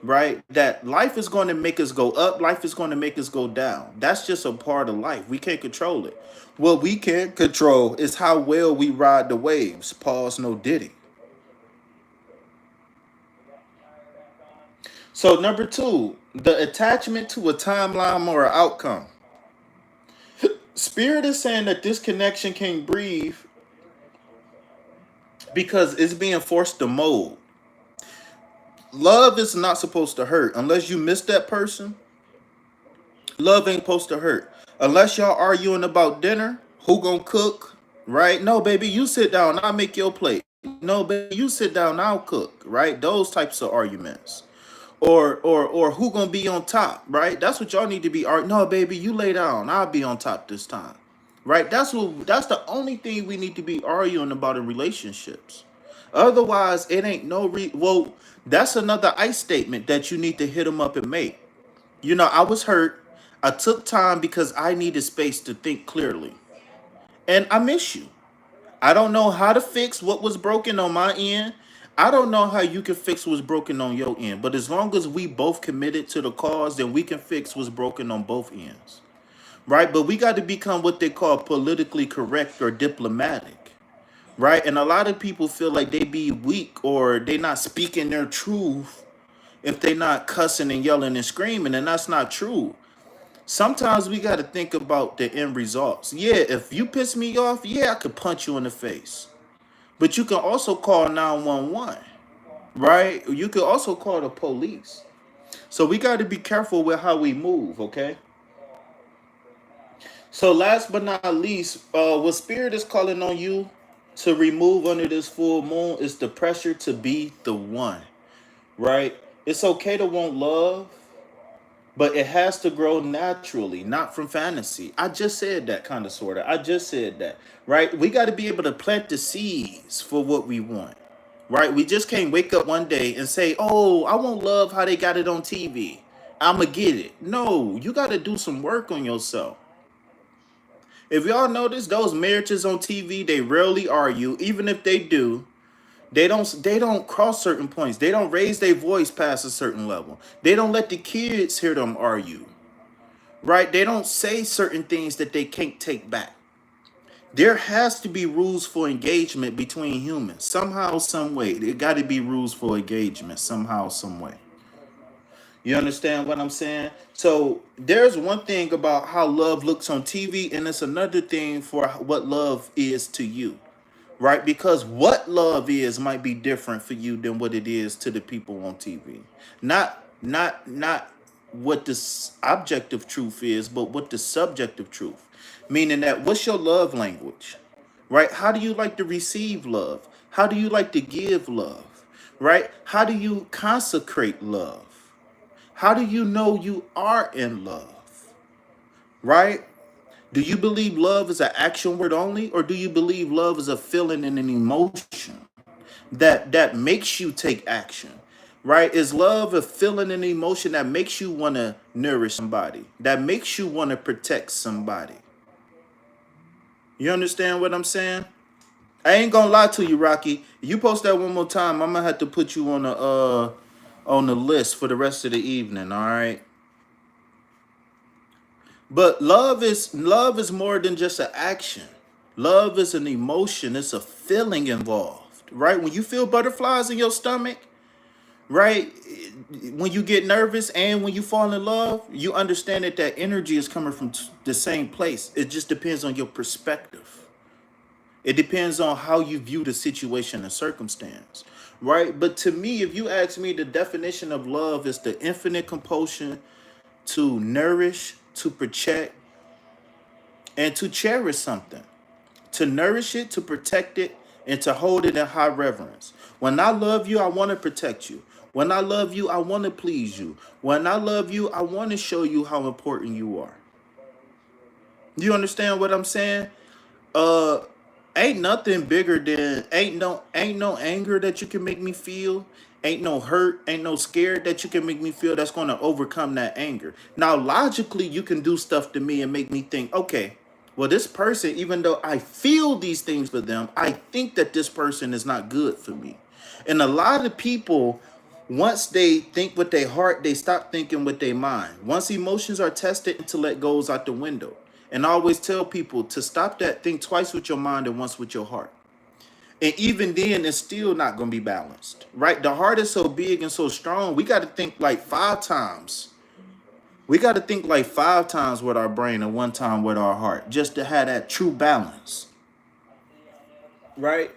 right? That life is going to make us go up, life is going to make us go down. That's just a part of life. We can't control it. What we can control is how well we ride the waves. Pause, no diddy. So, number two, the attachment to a timeline or an outcome. Spirit is saying that this connection can't breathe because it's being forced to mold. Love is not supposed to hurt. Unless you miss that person, love ain't supposed to hurt. Unless y'all arguing about dinner, who gonna cook, right? No, baby, you sit down, I'll make your plate. No, baby, you sit down, I'll cook, right? Those types of arguments. Or who gonna be on top, right? That's what y'all need to be arguing. No, baby, you lay down, I'll be on top this time. Right? That's the only thing we need to be arguing about in relationships. Otherwise, it ain't no well, that's another I statement that you need to hit them up and make. I was hurt. I took time because I needed space to think clearly. And I miss you. I don't know how to fix what was broken on my end. I don't know how you can fix what's broken on your end, but as long as we both committed to the cause, then we can fix what's broken on both ends. Right? But we got to become what they call politically correct or diplomatic. Right? And a lot of people feel like they be weak or they not speaking their truth if they not cussing and yelling and screaming, and that's not true. Sometimes we got to think about the end results. Yeah, if you piss me off, yeah, I could punch you in the face. But you can also call 911, right? You could also call the police. So we got to be careful with how we move, okay? So last but not least, what spirit is calling on you to remove under this full moon is the pressure to be the one, right? It's okay to want love, but it has to grow naturally, not from fantasy. I just said that, kind of, sort of. I just said that, right? We got to be able to plant the seeds for what we want, right? We just can't wake up one day and say, oh, I want love how they got it on TV. I'm going to get it. No, you got to do some work on yourself. If y'all notice, those marriages on TV, they rarely argue. Even if they do, they don't cross certain points. They don't raise their voice past a certain level. They don't let the kids hear them argue. Right? They don't say certain things that they can't take back. There has to be rules for engagement between humans. Somehow, some way. There got to be rules for engagement somehow, some way. You understand what I'm saying? So there's one thing about how love looks on TV, and it's another thing for what love is to you, right? Because what love is might be different for you than what it is to the people on TV. Not what the objective truth is, but what the subjective truth. Meaning that what's your love language, right? How do you like to receive love? How do you like to give love, right? How do you consecrate love? How do you know you are in love? Right? Do you believe love is an action word only, or do you believe love is a feeling and an emotion that makes you take action? Right? Is love a feeling and emotion that makes you want to nourish somebody, that makes you want to protect somebody? You understand what I'm saying? I ain't gonna lie to you, Rocky. You post that one more time, I'm gonna have to put you on the list for the rest of the evening. All right. But love is more than just an action. Love is an emotion. It's a feeling involved, right? When you feel butterflies in your stomach, right? When you get nervous and when you fall in love, you understand that that energy is coming from the same place. It just depends on your perspective. It depends on how you view the situation and circumstance, right? But to me, if you ask me, the definition of love is the infinite compulsion to nourish, to protect, and to cherish something, to nourish it, to protect it, and to hold it in high reverence. When I love you, I want to protect you. When I love you, I want to please you. When I love you, I want to show you how important you are. You understand what I'm saying? Uh ain't nothing bigger than ain't no anger that you can make me feel. Ain't no hurt, ain't no scared that you can make me feel that's going to overcome that anger. Now logically you can do stuff to me and make me think, okay, well this person, even though I feel these things for them, I think that this person is not good for me. And a lot of people, once they think with their heart, they stop thinking with their mind. Once emotions are tested, intellect goes out the window. And I always tell people to stop that, think twice with your mind and once with your heart. And even then, it's still not going to be balanced, right? The heart is so big and so strong, we got to think like 5 times. We got to think like 5 times with our brain and 1 time with our heart just to have that true balance, right?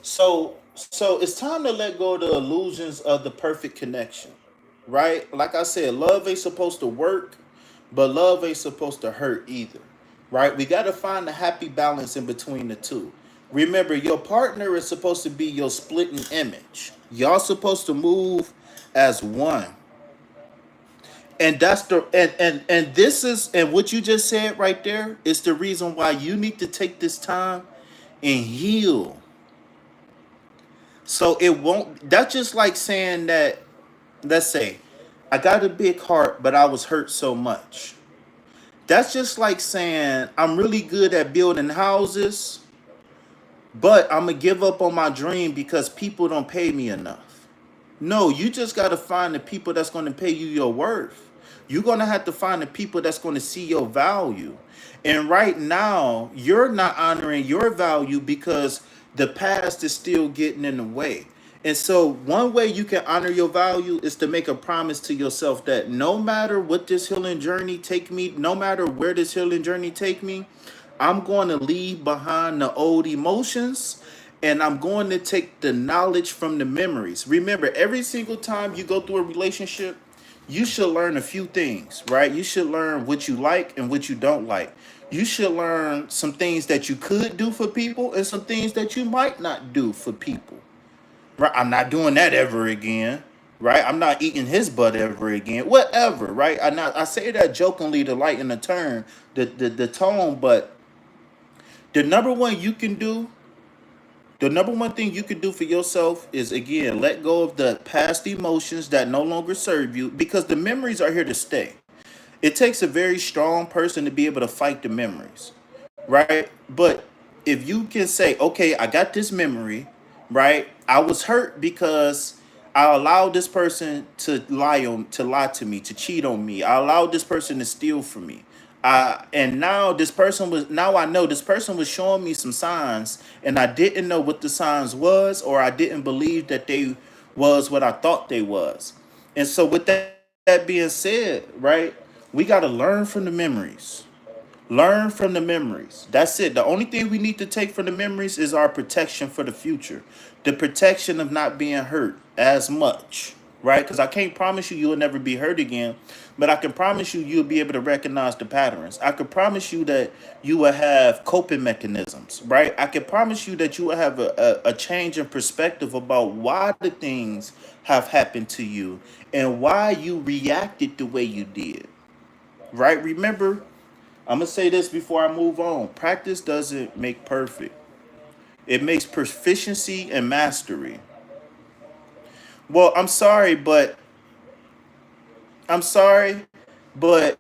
So it's time to let go of the illusions of the perfect connection, right? Like I said, love ain't supposed to work, but love ain't supposed to hurt either, right? We got to find a happy balance in between the two. Remember, your partner is supposed to be your splitting image. Y'all supposed to move as one. And that's the and this is, and what you just said right there is the reason why you need to take this time and heal. So it won't, that's just like saying that, let's say, I got a big heart, but I was hurt so much. That's just like saying I'm really good at building houses, but I'm gonna give up on my dream because people don't pay me enough. No, you just got to find the people that's going to pay you your worth. You're going to have to find the people that's going to see your value. And right now, you're not honoring your value because the past is still getting in the way. And so, one way you can honor your value is to make a promise to yourself that no matter what this healing journey take me, no matter where this healing journey take me, I'm going to leave behind the old emotions and I'm going to take the knowledge from the memories. Remember, every single time you go through a relationship, you should learn a few things, right? You should learn what you like and what you don't like. You should learn some things that you could do for people and some things that you might not do for people. Right? I'm not doing that ever again. Right? I'm not eating his butt ever again. Whatever, right? I say that jokingly to lighten the turn, the tone, but the number one you can do the number one thing you can do for yourself is, again, let go of the past emotions that no longer serve you, because the memories are here to stay. It takes a very strong person to be able to fight the memories, right? But if you can say, okay, I got this memory, right? I was hurt because I allowed this person to lie to me, to cheat on me. I allowed this person to steal from me. And now I know this person was showing me some signs, and I didn't know what the signs was, or I didn't believe that they was what I thought they was. And so with that being said, right, we got to learn from the memories. Learn from the memories. That's it. The only thing we need to take from the memories is our protection for the future. The protection of not being hurt as much, right? Because I can't promise you will never be hurt again, but I can promise you you'll be able to recognize the patterns. I can promise you that you will have coping mechanisms, right? I can promise you that you will have a change in perspective about why the things have happened to you and why you reacted the way you did, right? Remember, I'm gonna say this before I move on. Practice doesn't make perfect. It makes proficiency and mastery. Well, I'm sorry, but the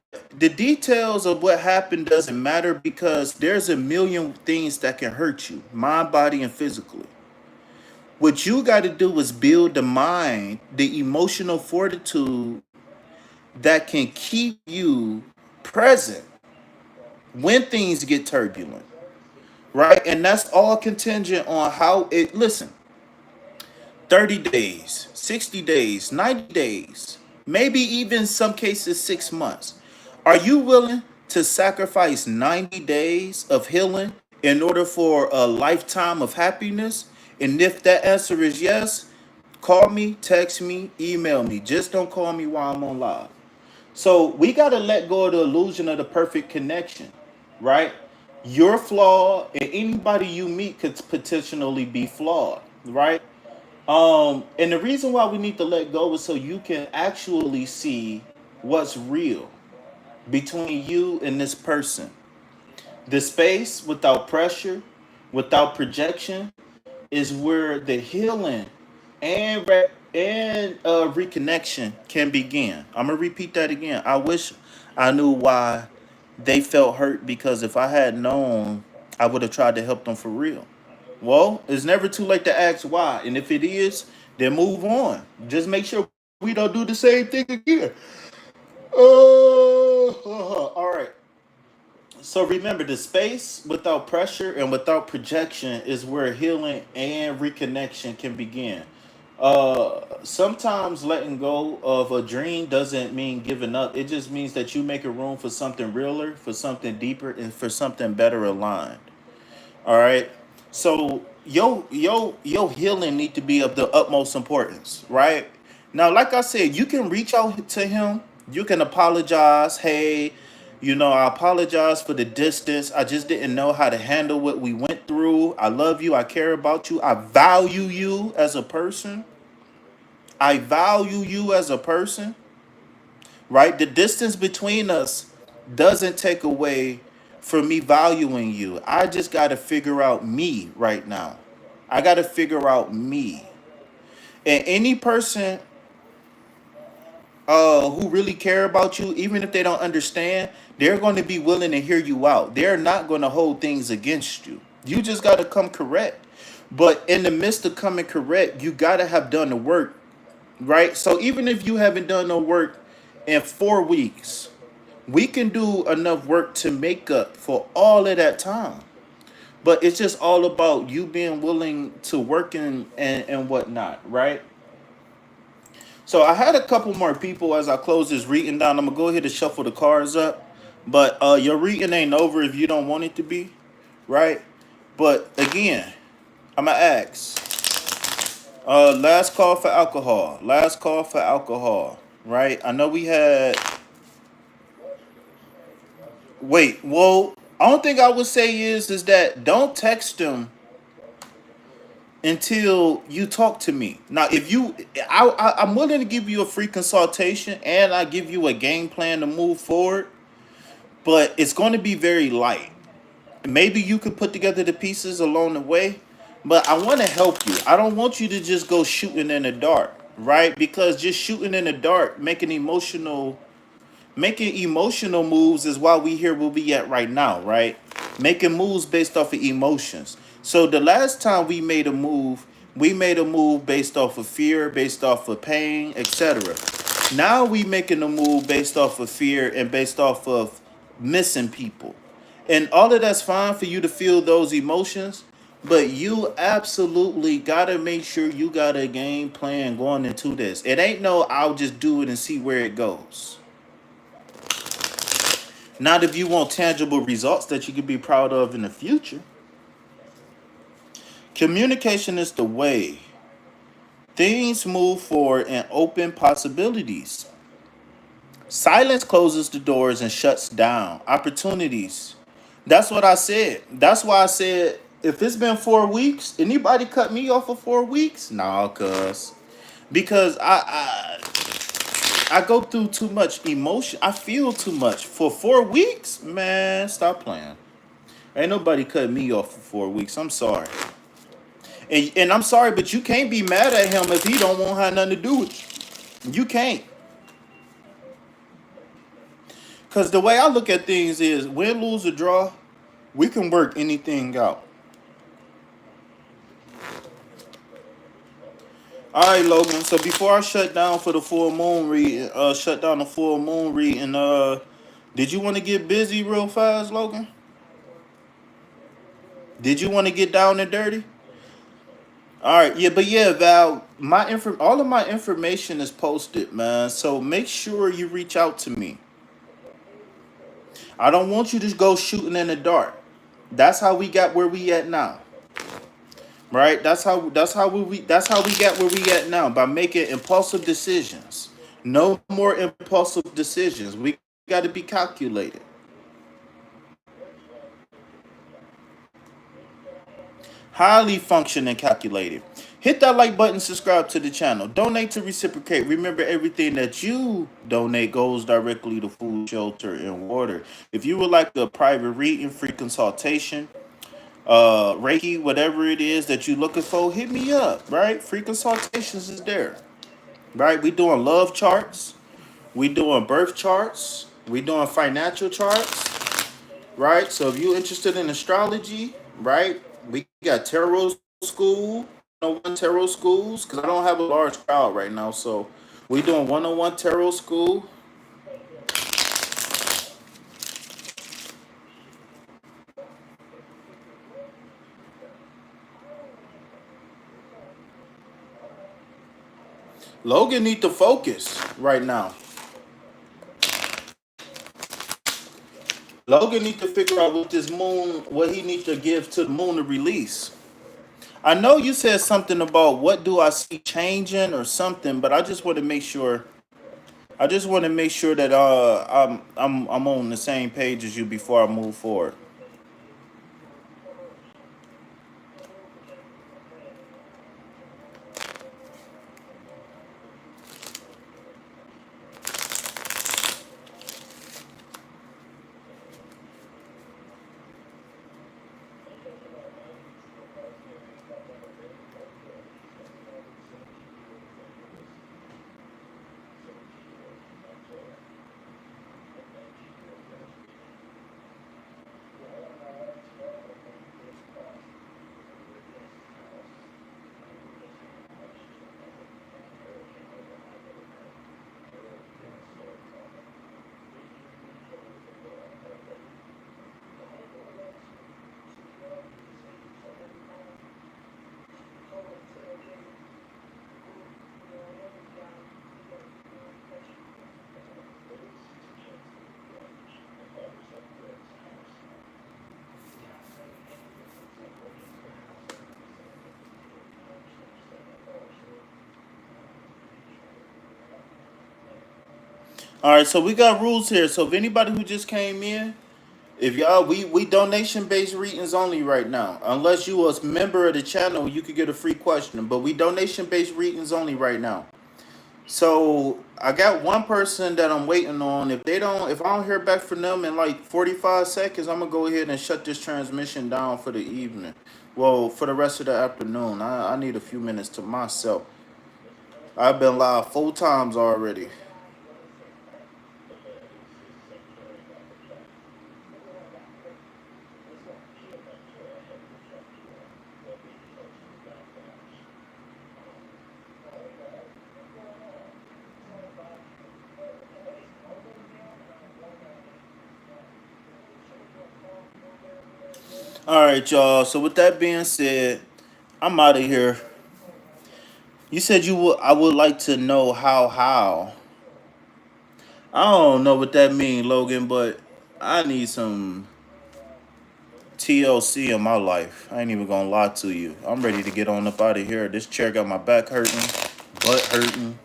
details of what happened doesn't matter because there's a million things that can hurt you, mind, body, and physically. What you got to do is build the mind, the emotional fortitude that can keep you present when things get turbulent, right? And that's all contingent on how it, listen, 30 days, 60 days, 90 days, maybe even some cases 6 months. Are you willing to sacrifice 90 days of healing in order for a lifetime of happiness? And if that answer is yes, call me, text me, email me. Just don't call me while I'm on live. So we got to let go of the illusion of the perfect connection, right? You're flawed, and anybody you meet could potentially be flawed, right? And the reason why we need to let go is so you can actually see what's real between you and this person. The space without pressure, without projection, is where the healing and reconnection can begin. I'm gonna repeat that again. I wish I knew why they felt hurt, because if I had known, I would have tried to help them for real. Well, it's never too late to ask why, and if it is, then move on. Just make sure we don't do the same thing again. All right. So remember, the space without pressure and without projection is where healing and reconnection can begin. Sometimes letting go of a dream doesn't mean giving up. It just means that you make a room for something realer, for something deeper, and for something better aligned. All right. So your healing need to be of the utmost importance, right? Now, like I said, you can reach out to him. You can apologize. Hey, I apologize for the distance. I just didn't know how to handle what we went through. I love you. I care about you. I value you as a person. I value you as a person, right? The distance between us doesn't take away from me valuing you. I just got to figure out me right now. I got to figure out me. And any person who really care about you, even if they don't understand, they're going to be willing to hear you out. They're not going to hold things against you. You just got to come correct. But in the midst of coming correct, you gotta have done the work, right? So even if you haven't done no work in 4 weeks, we can do enough work to make up for all of that time. But it's just all about you being willing to work and whatnot, right? So I had a couple more people as I close this reading down. I'm gonna go ahead and shuffle the cards up. But your reading ain't over if you don't want it to be, right? But again, I'm gonna ask. Last call for alcohol. Last call for alcohol. Right? I know we had. Wait. Well, only thing I would say is that don't text them until you talk to me. Now, if you, I'm willing to give you a free consultation and I give you a game plan to move forward, but it's going to be very light. Maybe you could put together the pieces along the way, but I want to help you. I don't want you to just go shooting in the dark, right? Because just shooting in the dark, making emotional moves is why we here where we at right now, right? Making moves based off of emotions. So the last time we made a move based off of fear, based off of pain, etc. Now we making a move based off of fear and based off of missing people. And all of that's fine for you to feel those emotions, but you absolutely gotta make sure you got a game plan going into this. It ain't no I'll just do it and see where it goes. Not if you want tangible results that you can be proud of in the future. Communication is the way. Things move forward and open possibilities. Silence closes the doors and shuts down opportunities. That's what I said. That's why I said if it's been 4 weeks, anybody cut me off for 4 weeks? Nah, cuz. Because I go through too much emotion. I feel too much. For 4 weeks? Man, stop playing. Ain't nobody cut me off for 4 weeks. I'm sorry. And I'm sorry, but you can't be mad at him if he don't want to have nothing to do with you. You can't. Because the way I look at things is win, lose, or draw, we can work anything out. All right, Logan. So before I shut down for the full moon read, shut down the full moon read, and did you want to get busy real fast, Logan? Did you want to get down and dirty? All right, yeah, but yeah, Val, all of my information is posted, man. So make sure you reach out to me. I don't want you to go shooting in the dark. That's how we got where we at now, right? That's how we got where we at now by making impulsive decisions. No more impulsive decisions. We got to be calculated. Highly functioning calculated. Hit that like button, subscribe to the channel. Donate to reciprocate. Remember, everything that you donate goes directly to food, shelter, and water. If you would like a private reading, free consultation, Reiki, whatever it is that you're looking for, hit me up, right? Free consultations is there, right? We doing love charts. We doing birth charts. We doing financial charts, right? So if you're interested in astrology, right, we got tarot school, one tarot schools, because I don't have a large crowd right now. So we doing one-on-one tarot school. Logan need to focus right now. Logan need to figure out what this moon, what he needs to give to the moon to release. I know you said something about what do I see changing or something, but I just want to make sure. I just want to make sure that I'm on the same page as you before I move forward. All right, so we got rules here. So if anybody who just came in, if y'all we donation based readings only right now. Unless you was a member of the channel, you could get a free question. But we donation based readings only right now. So I got one person that I'm waiting on. If I don't hear back from them in like 45 seconds, I'm gonna go ahead and shut this transmission down for the evening. Well, for the rest of the afternoon. I need a few minutes to myself. I've been live 4 times already. All right, y'all. So with that being said, I'm out of here. You said you would. I would like to know how. I don't know what that mean, Logan, but I need some TLC in my life. I ain't even gonna lie to you. I'm ready to get on up out of here. This chair got my back hurting, butt hurting.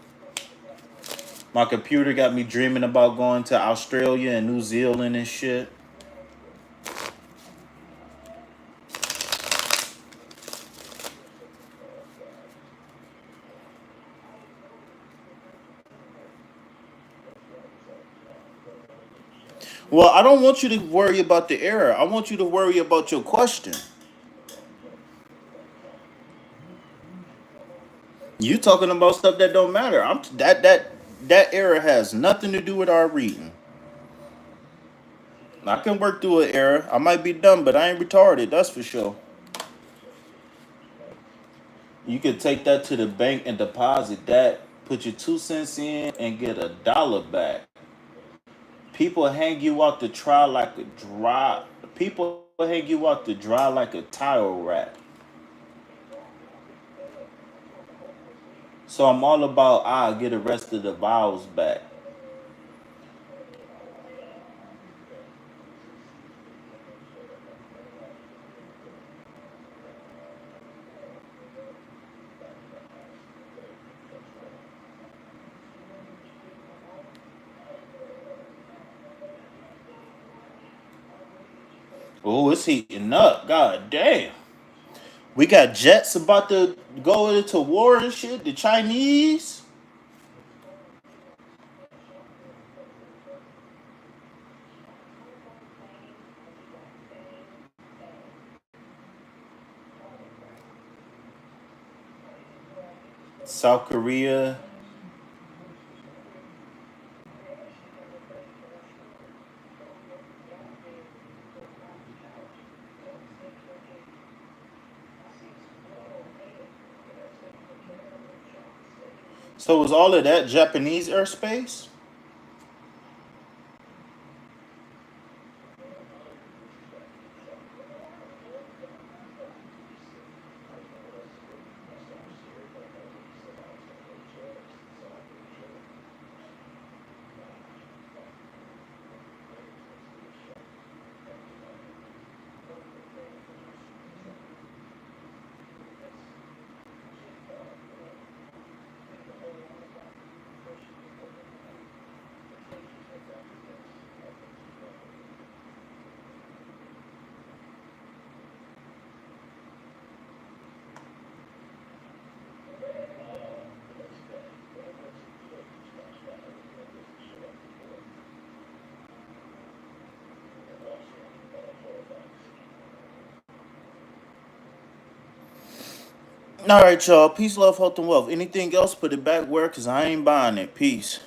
My computer got me dreaming about going to Australia and New Zealand and shit. Well, I don't want you to worry about the error. I want you to worry about your question. You talking about stuff that don't matter. That error has nothing to do with our reading. I can work through an error. I might be dumb, but I ain't retarded. That's for sure. You could take that to the bank and deposit that. Put your 2 cents in and get $1 back. People hang you out to dry like a dry. People hang you out to dry like a tile rack. So I'm all about I'll get the rest of the vowels back. Oh, it's heating up. God damn. We got jets about to go into war and shit. The Chinese. South Korea. So was all of that Japanese airspace? All right, y'all. Peace, love, health, and wealth. Anything else, put it back where, because I ain't buying it. Peace.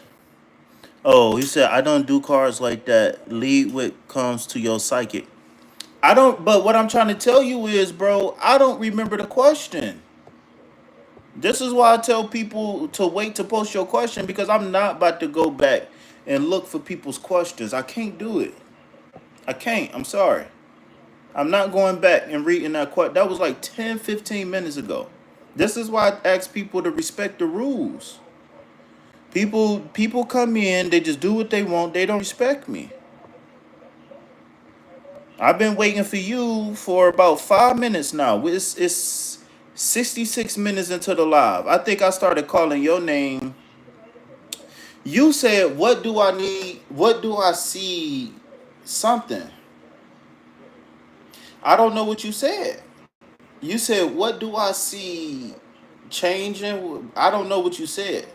Oh, he said, I don't do cards like that. Lead what comes to your psychic. I don't, but what I'm trying to tell you is, bro, I don't remember the question. This is why I tell people to wait to post your question because I'm not about to go back and look for people's questions. I can't do it. I can't. I'm sorry. I'm not going back and reading that question. That was like 10, 15 minutes ago. This is why I ask people to respect the rules. People come in, they just do what they want. They don't respect me. I've been waiting for you for about 5 minutes now. It's 66 minutes into the live. I think I started calling your name You said, "What do I need? What do I see? Something." I don't know what you said. You said, "What do I see changing?" I don't know what you said.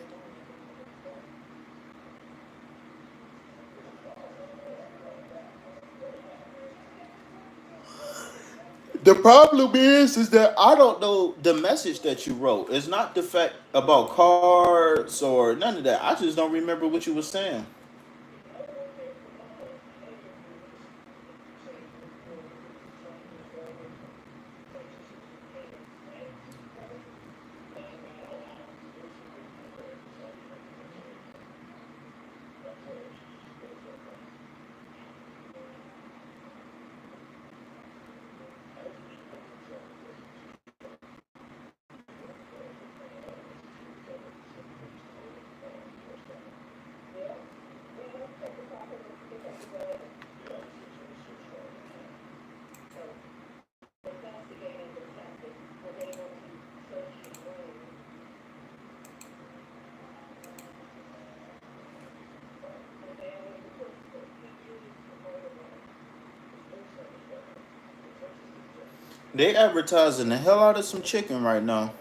The problem is that I don't know the message that you wrote. It's not the fact about cards or none of that. I just don't remember what you were saying. They advertising the hell out of some chicken right now.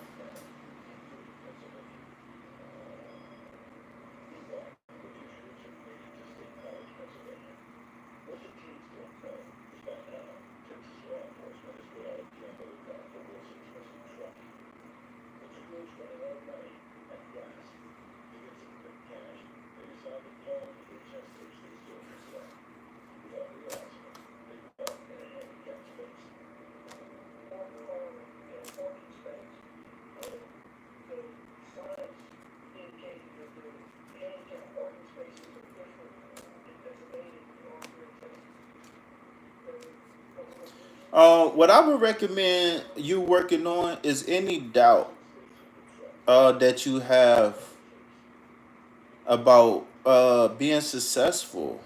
What I would recommend you working on is any doubt that you have about being successful.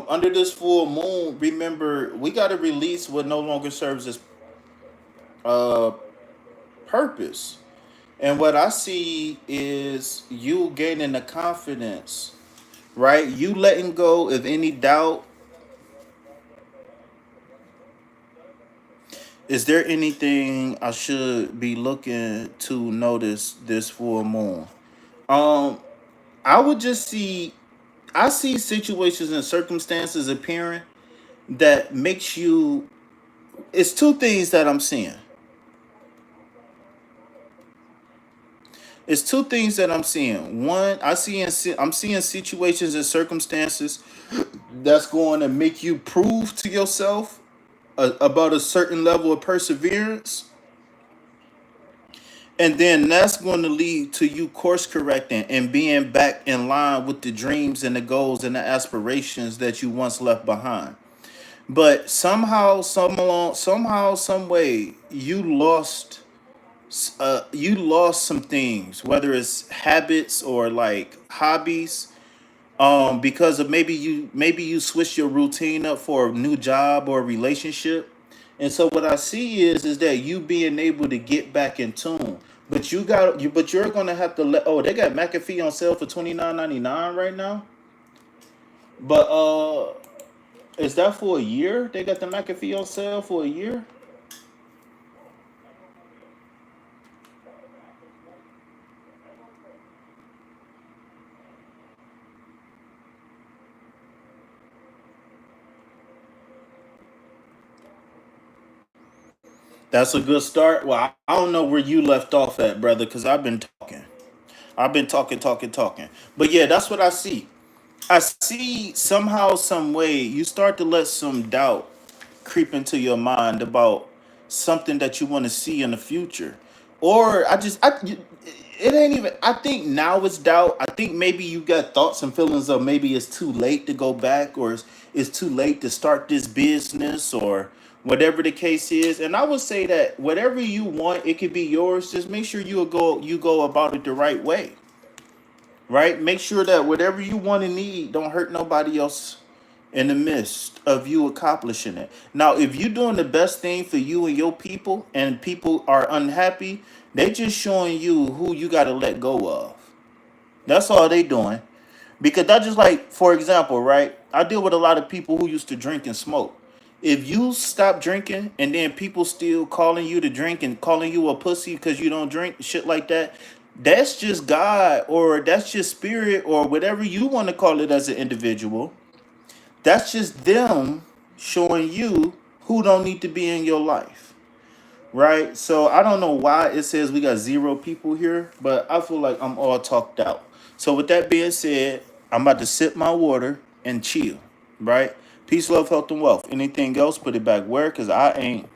Under this full moon, remember we got to release what no longer serves as uh, purpose. And what I see is you gaining the confidence, right? You letting go of any doubt. Is there anything I should be looking to notice this full moon? Um, I would just see. I see situations and circumstances appearing that makes you. It's two things that I'm seeing. It's two things that I'm seeing. One, I'm seeing situations and circumstances that's going to make you prove to yourself about a certain level of perseverance, and then that's going to lead to you course correcting and being back in line with the dreams and the goals and the aspirations that you once left behind. But somehow, some way, you lost some things, whether it's habits or like hobbies, because of maybe you switched your routine up for a new job or a relationship. And so what I see is that you being able to get back in tune. But you're gonna have to let. Oh, they got McAfee on sale for $29.99 right now. But is that for a year? They got the McAfee on sale for a year. That's a good start. Well, I don't know where you left off at, brother, because I've been talking. I've been talking. But yeah, that's what I see. I see somehow, some way, you start to let some doubt creep into your mind about something that you want to see in the future. Or it ain't even, I think now it's doubt. I think maybe you got thoughts and feelings of maybe it's too late to go back, or it's too late to start this business, or whatever the case is. And I would say that whatever you want, it could be yours. Just make sure you go about it the right way, right? Make sure that whatever you want and need don't hurt nobody else in the midst of you accomplishing it. Now, if you're doing the best thing for you and your people and people are unhappy, they just showing you who you got to let go of. That's all they doing. Because that's just like, for example, right? I deal with a lot of people who used to drink and smoke. If you stop drinking and then people still calling you to drink and calling you a pussy because you don't drink, shit like that, that's just God or that's just spirit or whatever you want to call it as an individual. That's just them showing you who don't need to be in your life. Right? So I don't know why it says we got 0 people here, but I feel like I'm all talked out. So with that being said, I'm about to sip my water and chill. Right? Peace, love, health, and wealth. Anything else, put it back where? Because I ain't